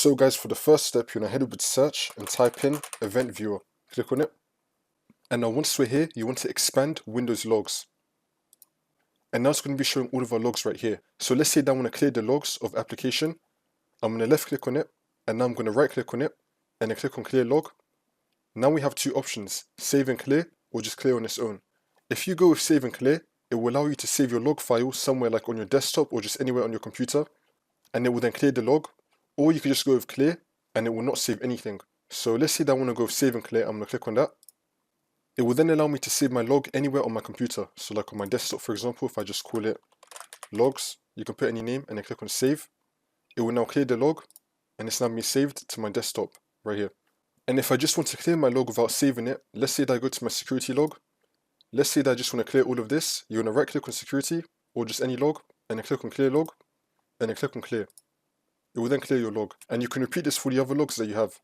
So guys, for the first step, you're going to head over to search and type in event viewer. Click on it. And now once we're here, you want to expand Windows logs. And now it's going to be showing all of our logs right here. So let's say that I want to clear the logs of application. I'm going to left click on it, and now I'm going to right click on it, and then click on clear log. Now we have two options, save and clear, or just clear on its own. If you go with save and clear, it will allow you to save your log file somewhere like on your desktop or just anywhere on your computer, and it will then clear the log. Or you can just go with clear, and it will not save anything. So let's say that I want to go with save and clear. I'm going to click on that. It will then allow me to save my log anywhere on my computer. So like on my desktop, for example, if I just call it logs, you can put any name and then click on save. It will now clear the log, and it's now been saved to my desktop right here. And if I just want to clear my log without saving it, let's say that I go to my security log. Let's say that I just want to clear all of this. You want to right click on security or just any log, and then click on clear log, and then click on clear. It will then clear your log, and you can repeat this for the other logs that you have.